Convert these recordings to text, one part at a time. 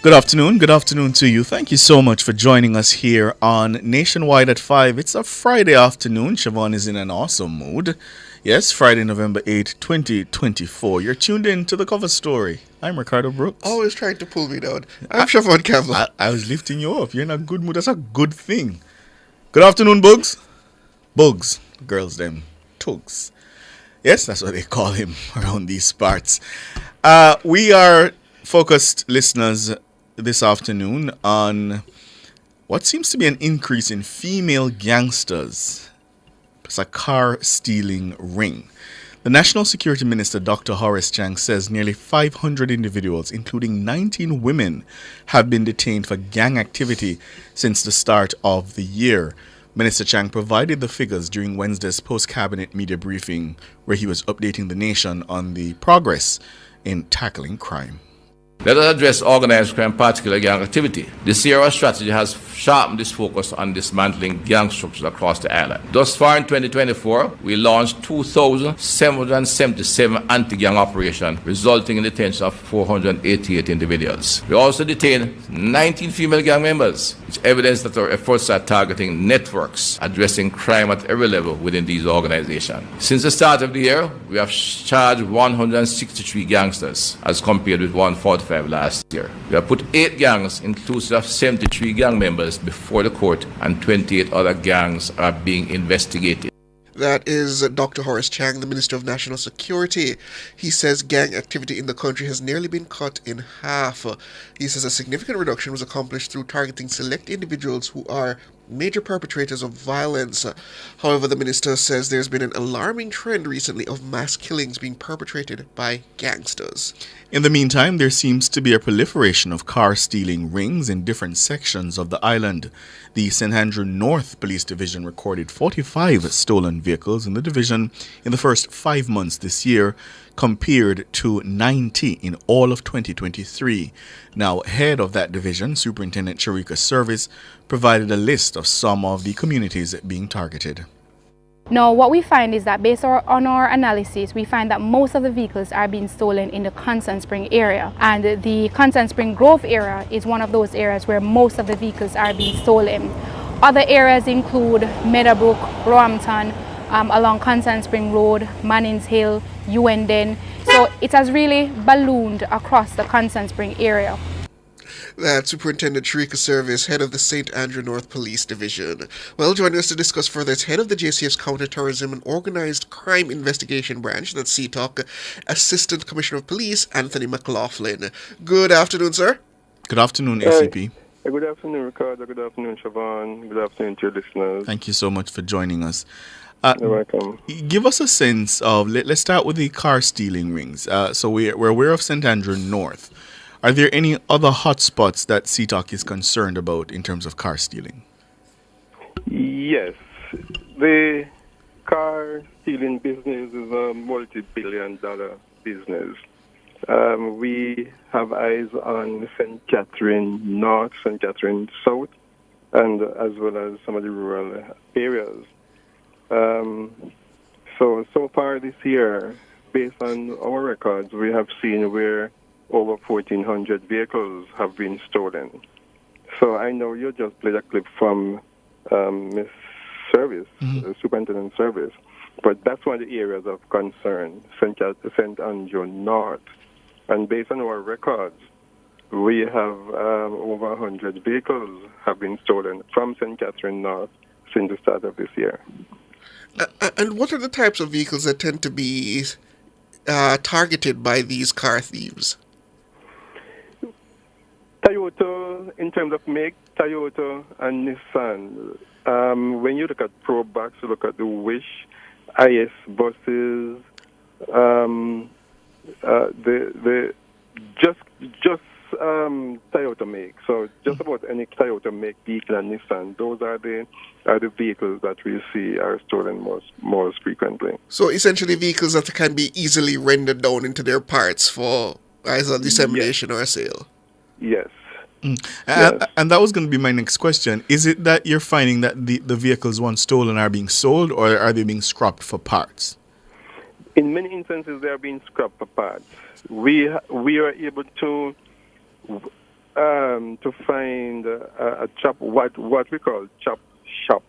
Good afternoon to you. Thank you so much for joining us here on Nationwide at 5. It's a Friday afternoon. Chevon is in an awesome mood. Yes, Friday, November 8th, 2024. You're tuned in to the cover story. I'm Ricardo Brooks. Always trying to pull me down. I'm Chevon Campbell. I was lifting you up. You're in a good mood. That's a good thing. Good afternoon, Bugs. Bugs. Girls, them. Tugs. Yes, that's what they call him around these parts. We are focused, listeners, this afternoon on what seems to be an increase in female gangsters. It's a car stealing ring. The National Security Minister, Dr. Horace Chang, says nearly 500 individuals, including 19 women, have been detained for gang activity since the start of the year. Minister Chang provided the figures during Wednesday's post-cabinet media briefing, where he was updating the nation on the progress in tackling crime. Let us address organized crime, particularly gang activity. The Sierra strategy has sharpened this focus on dismantling gang structures across the island. Thus far in 2024, we launched 2,777 anti-gang operations, resulting in the detention of 488 individuals. We also detained 19 female gang members, which evidence that our efforts are targeting networks, addressing crime at every level within these organizations. Since the start of the year, we have charged 163 gangsters, as compared with 145 last year. We have put 8 gangs, inclusive of 73 gang members, before the court, and 28 other gangs are being investigated. That is Dr. Horace Chang, the Minister of National Security. He says gang activity in the country has nearly been cut in half. He says a significant reduction was accomplished through targeting select individuals who are major perpetrators of violence. However, the minister says there's been an alarming trend recently of mass killings being perpetrated by gangsters. In the meantime, there seems to be a proliferation of car stealing rings in different sections of the island. The St. Andrew North Police Division recorded 45 stolen vehicles in the division in the first 5 months this year, compared to 90 in all of 2023. Now, head of that division, Superintendent Sharika Service, provided a list of some of the communities being targeted. Now, what we find is that based on our analysis, we find that most of the vehicles are being stolen in the Constant Spring area. And the Constant Spring Grove area is one of those areas where most of the vehicles are being stolen. Other areas include Meadowbrook, Roehampton, along Constant Spring Road, Mannings Hill, Uenden. So it has really ballooned across the Constant Spring area. That's Superintendent Sharika Service, head of the St. Andrew North Police Division. Well, joining us to discuss further is head of the JCF's Counter-Terrorism and Organised Crime Investigation Branch, that's CTOC, Assistant Commissioner of Police, Anthony McLaughlin. Good afternoon, sir. Good afternoon, ACP. Good afternoon, Ricardo. Good afternoon, Chevon. Good afternoon to your listeners. Thank you so much for joining us. You're welcome. Give us a sense of, let's start with the car stealing rings. So we're aware of St. Andrew North. Are there any other hotspots that CTOC is concerned about in terms of car stealing? Yes. The car stealing business is a multi-billion-dollar business. We have eyes on St. Catherine North, St. Catherine South, and as well as some of the rural areas. So far this year, based on our records, we have seen where over 1,400 vehicles have been stolen. So I know you just played a clip from Miss Service, Superintendent Service, but that's one of the areas of concern, St. Andrew North. And based on our records, we have over 100 vehicles have been stolen from St. Catherine North since the start of this year. And what are the types of vehicles that tend to be targeted by these car thieves? Toyota, in terms of make, Toyota and Nissan. When you look at Probox, you look at the Wish, IS buses, the just Toyota make. So just about any Toyota make vehicle and Nissan, those are the vehicles that we see are stolen most frequently. So essentially vehicles that can be easily rendered down into their parts for either dissemination or sale. Yes. Yes. And that was going to be my next question. Is it that you're finding that the vehicles once stolen are being sold, or are they being scrapped for parts? In many instances, they are being scrapped for parts. We are able to to find a chop, what we call chop shop.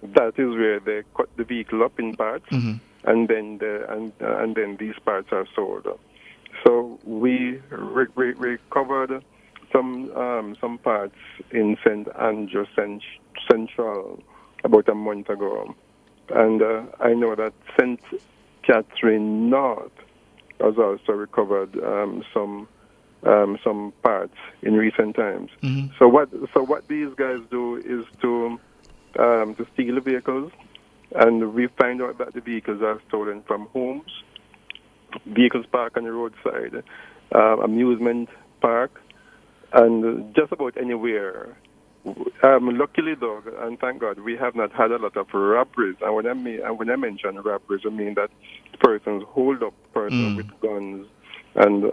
That is where they cut the vehicle up in parts, and then and then these parts are sold. So we recovered some parts in St. Andrew Central about a month ago, and I know that St. Catherine North has also recovered some parts in recent times. So what these guys do is to steal the vehicles, and we find out that the vehicles are stolen from homes, vehicles parked on the roadside, amusement park, and just about anywhere. Luckily, though, and thank God, we have not had a lot of robberies. And when I mention robberies, I mean that persons hold up persons with guns and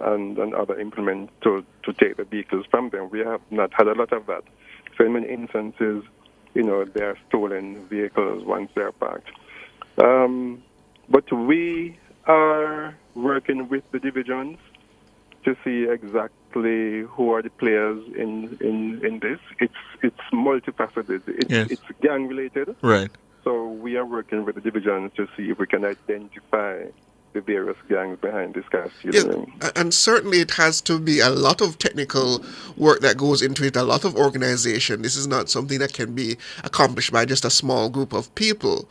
other implements to take the vehicles from them. We have not had a lot of that. So in many instances, they are stolen vehicles once they are parked. But we are working with the divisions to see exactly who are the players in this. It's multifaceted. It's gang related. Right. So we are working with the divisions to see if we can identify the various gangs behind this kind of stealing. Yeah, and certainly it has to be a lot of technical work that goes into it, a lot of organization. This is not something that can be accomplished by just a small group of people.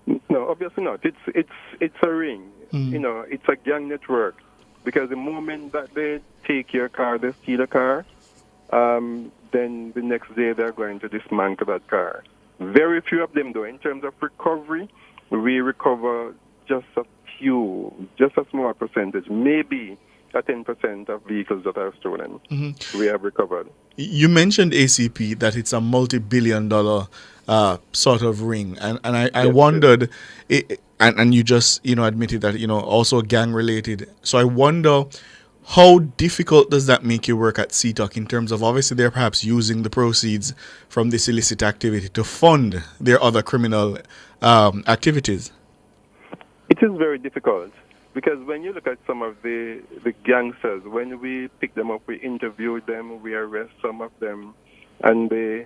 No, obviously not. It's a ring. It's a gang network. Because the moment that they take your car, they steal a car, then the next day they're going to dismantle that car. Very few of them, though. In terms of recovery, we recover just a small percentage, maybe a 10% of vehicles that are stolen. We have recovered. You mentioned ACP, that it's a multi-billion-dollar sort of ring, and I wondered, and you just admitted that also gang related. So I wonder, how difficult does that make you work at CTOC in terms of, obviously they're perhaps using the proceeds from this illicit activity to fund their other criminal activities? It is very difficult. Because when you look at some of the gangsters, when we pick them up, we interview them, we arrest some of them, and the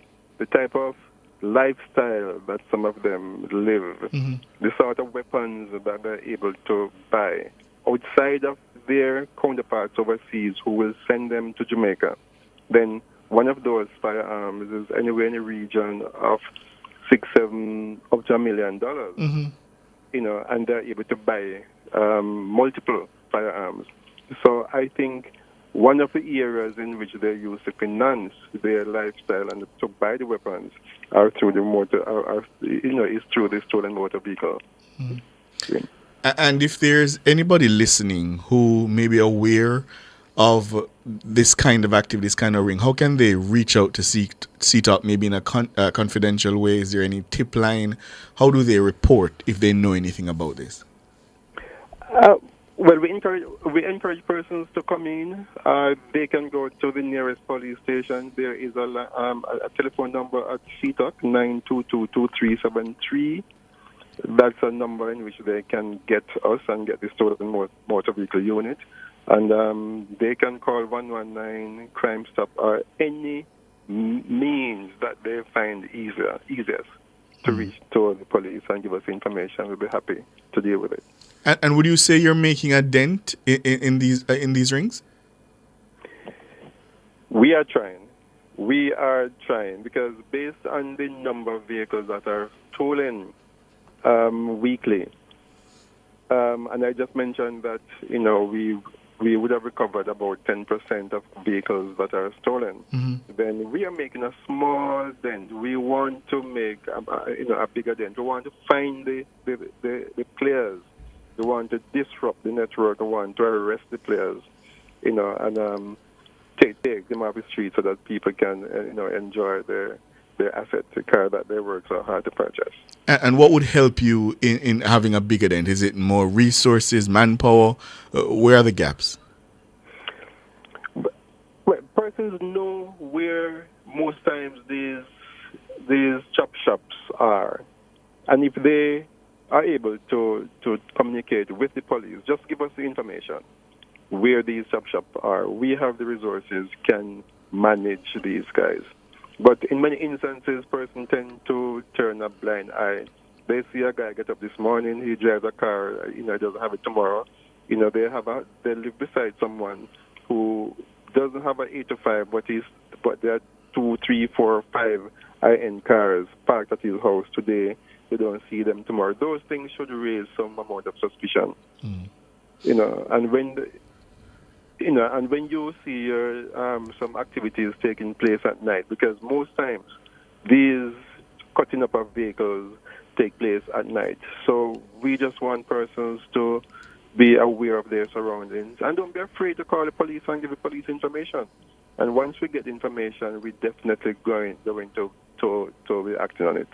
type of lifestyle that some of them live, the sort of weapons that they're able to buy outside of their counterparts overseas who will send them to Jamaica, then one of those firearms is anywhere in the region of $6-7 up to $1 million. And they're able to buy multiple firearms. So I think one of the areas in which they use to finance their lifestyle and to buy the weapons are through the motor, is through the stolen motor vehicle. And if there's anybody listening who may be aware of this kind of activity, this kind of ring, how can they reach out to CTOC, maybe in a confidential way? Is there any tip line? How do they report if they know anything about this? Well, we encourage persons to come in. They can go to the nearest police station. There is a telephone number at CTOC, 9222373. That's a number in which they can get us and get the stolen motor vehicle unit. And they can call 119 Crime Stop or any means that they find easiest to reach to the police and give us information. We'll be happy to deal with it. And would you say you're making a dent in these rings? We are trying. Because based on the number of vehicles that are stolen weekly, and I just mentioned that we would have recovered about 10% of vehicles that are stolen. Then we are making a small dent. We want to make a bigger dent. We want to find the players. We want to disrupt the network. We want to arrest the players, and take them off the street so that people can enjoy their assets, the car that they work so hard to purchase. And what would help you in having a bigger dent? Is it more resources, manpower? Where are the gaps? Well, persons know where most times these chop shops are, and if they are able to communicate with the police, just give us the information. where these shop are. We have the resources, can manage these guys. But in many instances, persons tend to turn a blind eye. They see a guy get up this morning, he drives a car, he doesn't have it tomorrow. They live beside someone who doesn't have an 8 to 5, but there are 2, 3, 4, 5 high-end cars parked at his house today. You don't see them tomorrow. Those things should raise some amount of suspicion. And when you see some activities taking place at night, because most times these cutting up of vehicles take place at night. So we just want persons to be aware of their surroundings and don't be afraid to call the police and give the police information. And once we get information, we definitely going to be acting on it.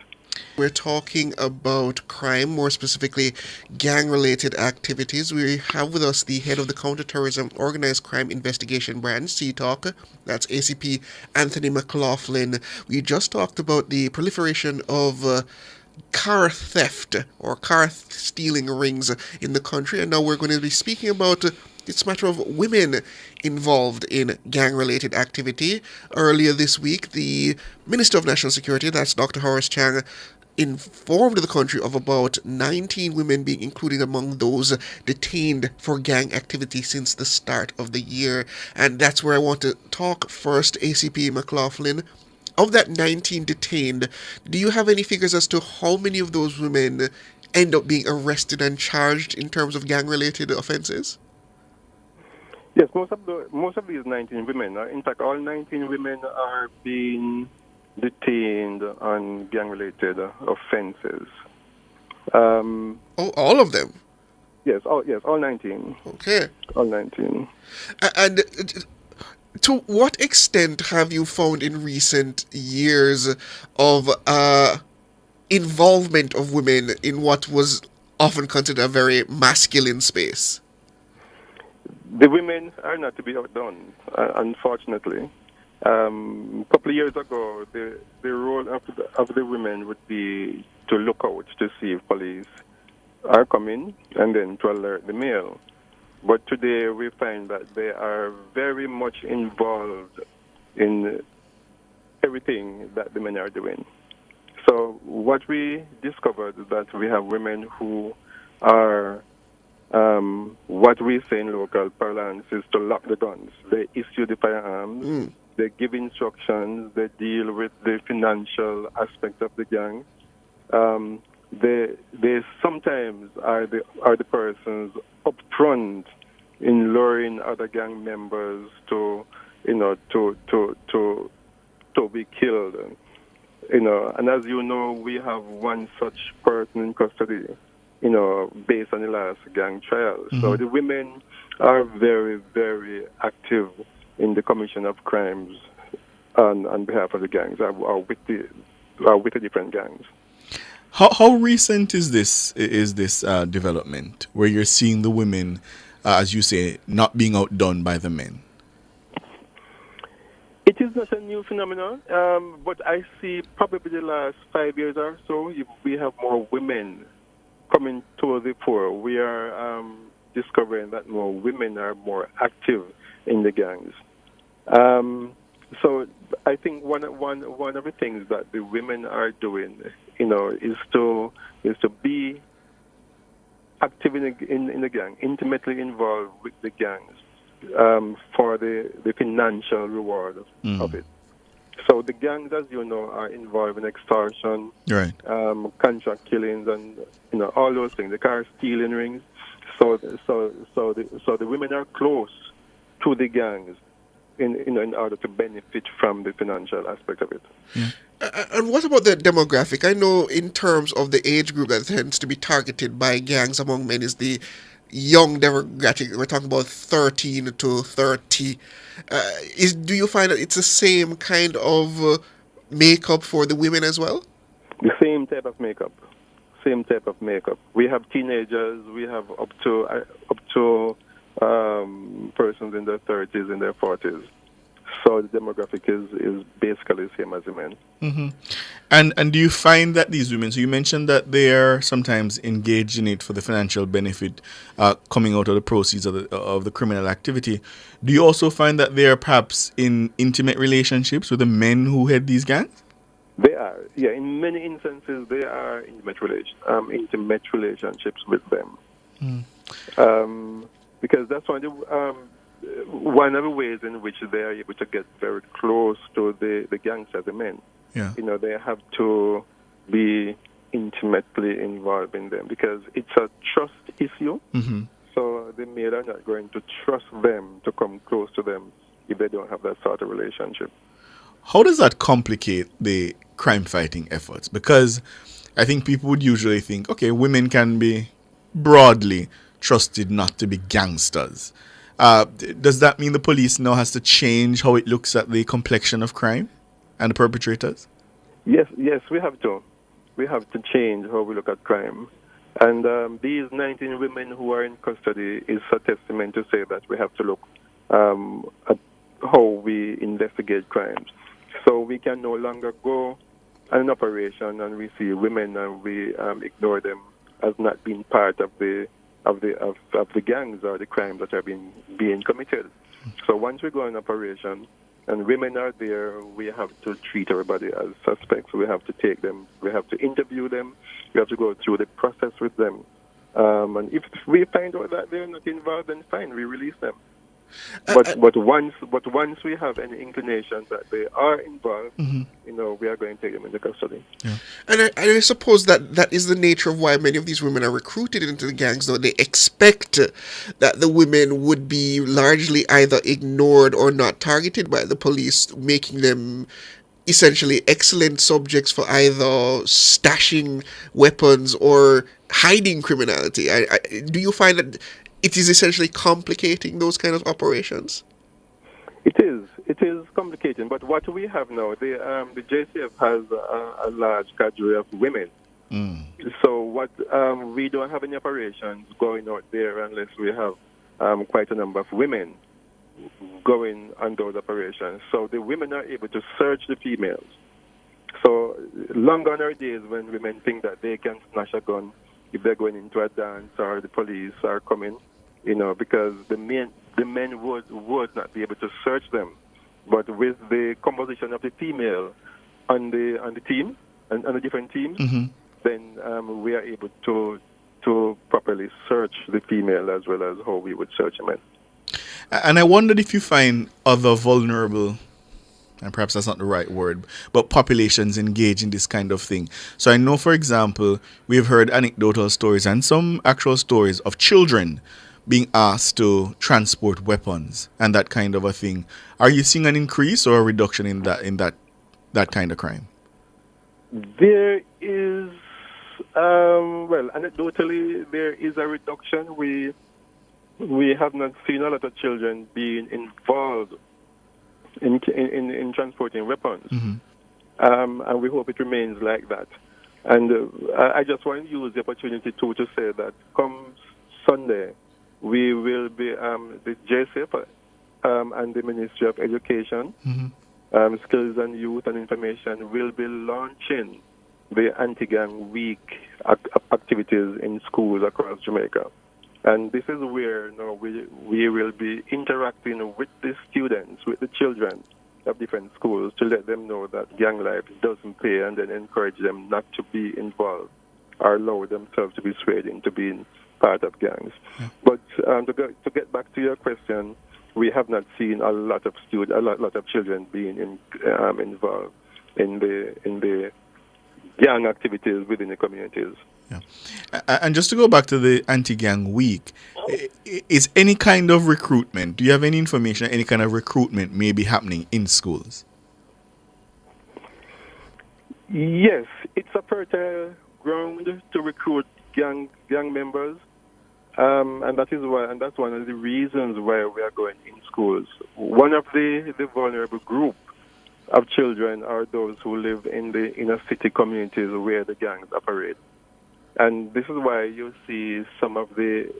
We're talking about crime, more specifically gang-related activities. We have with us the head of the Counterterrorism Organised Crime Investigation Branch, CTOC. That's ACP Anthony McLaughlin. We just talked about the proliferation of car theft or car stealing rings in the country, and now we're going to be speaking about this matter of women involved in gang-related activity. Earlier this week, the Minister of National Security, that's Dr. Horace Chang, informed the country of about 19 women being included among those detained for gang activity since the start of the year. And that's where I want to talk first, ACP McLaughlin. Of that 19 detained, do you have any figures as to how many of those women end up being arrested and charged in terms of gang-related offenses? Yes, most of these 19 women, in fact, all 19 women are being detained on gang-related offenses. All of them? Yes, all 19. Okay. All 19. And to what extent have you found in recent years of involvement of women in what was often considered a very masculine space? The women are not to be outdone, unfortunately. A couple of years ago, the role of the women would be to look out to see if police are coming and then to alert the male. But today we find that they are very much involved in everything that the men are doing. So what we discovered is that we have women who are, what we say in local parlance is to lock the guns. They issue the firearms, they give instructions, they deal with the financial aspect of the gang. They sometimes are the persons up front in luring other gang members to be killed. And as you know, we have one such person in custody, based on the last gang trial. Mm-hmm. So the women are very, very active in the commission of crimes on behalf of the gangs, or with the different gangs. How recent is this development where you're seeing the women, as you say, not being outdone by the men? It is not a new phenomenon, but I see probably the last 5 years or so, we have more women coming to the fore. We are discovering that more women are more active in the gangs. So I think one of the things that the women are doing, is to be active in the gang, intimately involved with the gangs, for the financial reward of it. So the gangs, as you know, are involved in extortion, right, contract killings, and all those things. The car stealing rings. So the women are close to the gangs in order to benefit from the financial aspect of it. Yeah. And what about the demographic? I know in terms of the age group that tends to be targeted by gangs among men is the young demographic. We're talking about 13 to 30. Do you find that it's the same kind of makeup for the women as well? The same type of makeup. We have teenagers. We have up to persons in their 30s and their 40s. So the demographic is basically the same as the men. Mm-hmm. And do you find that these women, so you mentioned that they are sometimes engaged in it for the financial benefit coming out of the proceeds of the criminal activity. Do you also find that they are perhaps in intimate relationships with the men who head these gangs? They are, yeah. In many instances, they are intimate relationships with them. Because that's one of the ways in which they are able to get very close to the gangsters, the men. Yeah. You know, they have to be intimately involved in them because it's a trust issue. Mm-hmm. So the men are not going to trust them to come close to them if they don't have that sort of relationship. How does that complicate the crime fighting efforts? Because I think people would usually think, okay, women can be broadly trusted not to be gangsters. Does that mean the police now has to change how it looks at the complexion of crime and the perpetrators? Yes, we have to. We have to change how we look at crime. And these 19 women who are in custody is a testament to say that we have to look at how we investigate crimes. So we can no longer go on an operation and we see women and we ignore them as not being part of the gangs or the crimes that are being committed. So once we go on operation and women are there, we have to treat everybody as suspects. We have to take them, we have to interview them, we have to go through the process with them. And if we find out that they're not involved, then fine, we release them. But once we have any inclination that they are involved, you know, we are going to take them into custody. Yeah. And I suppose that is the nature of why many of these women are recruited into the gangs, though. They expect that the women would be largely either ignored or not targeted by the police, making them essentially excellent subjects for either stashing weapons or hiding criminality. Do you find that it is essentially complicating those kind of operations? It is complicating. But what we have now, the JCF has a large cadre of women. So what we don't have any operations going out there unless we have quite a number of women going on those operations. So the women are able to search the females. So long gone are days when women think that they can snatch a gun if they're going into a dance or the police are coming, you know, because the men would not be able to search them. But with the composition of the female on the team and on the different teams, then we are able to properly search the female as well as how we would search a man. And I wondered if you find other vulnerable, and perhaps that's not the right word, but populations engage in this kind of thing. So I know, for example, we've heard anecdotal stories and some actual stories of children being asked to transport weapons and that kind of a thing. Are you seeing an increase or a reduction in that kind of crime? There is, well, anecdotally, there is a reduction. We have not seen a lot of children being involved in transporting weapons, and we hope it remains like that. And I just want to use the opportunity to say that come Sunday, we will be the JSIP and the Ministry of Education, Skills and Youth and Information will be launching the anti-gang week activities in schools across Jamaica. And this is where we will be interacting with the students, with the children of different schools to let them know that gang life doesn't pay and then encourage them not to be involved or allow themselves to be swayed into being part of gangs. Yeah. But to get back to your question, we have not seen a lot of children being involved in the gang activities within the communities. Yeah. And just to go back to the anti-gang week, is any kind of recruitment, do you have any information, any kind of recruitment may be happening in schools? Yes, it's a fertile ground to recruit gang members, and that is why, and that's one of the reasons why we are going in schools. One of the vulnerable group of children are those who live in the inner city communities where the gangs operate. And this is why you see some of the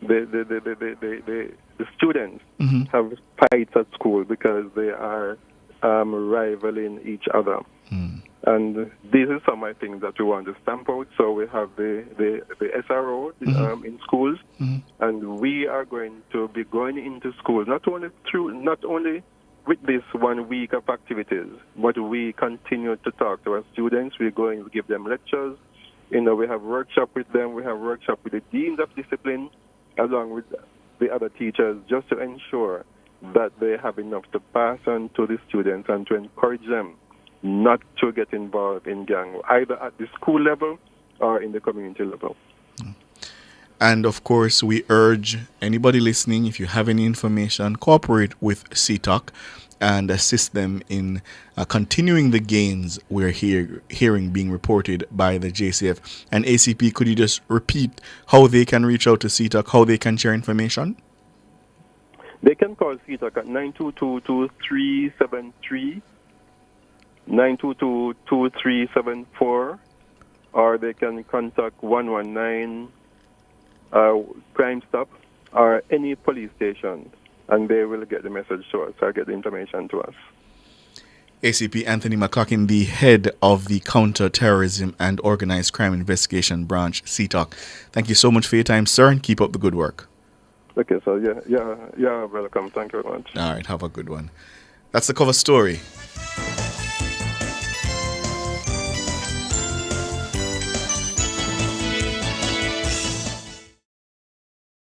the students have fights at school because they are rivaling each other. And this is some of the things that we want to stamp out. So we have the SRO in schools, and we are going to be going into schools not only with this 1 week of activities, but we continue to talk to our students. We're going to give them lectures. We have workshop with them. We have workshop with the deans of discipline, along with the other teachers, just to ensure that they have enough to pass on to the students and to encourage them not to get involved in gang, either at the school level or in the community level. And of course, we urge anybody listening, if you have any information, cooperate with CTOC and assist them in continuing the gains we're hearing being reported by the JCF. And ACP, could you just repeat how they can reach out to CTOC, how they can share information? They can call CTOC at 922-2373, 922-2374, or they can contact 119 Crime Stop or any police station, and they will get the message to us or get the information to us. ACP Anthony McLaughlin, the head of the Counter-Terrorism and Organized Crime Investigation Branch, CTOC. Thank you so much for your time, sir, and keep up the good work. Okay, so yeah, welcome. Thank you very much. All right, have a good one. That's the cover story.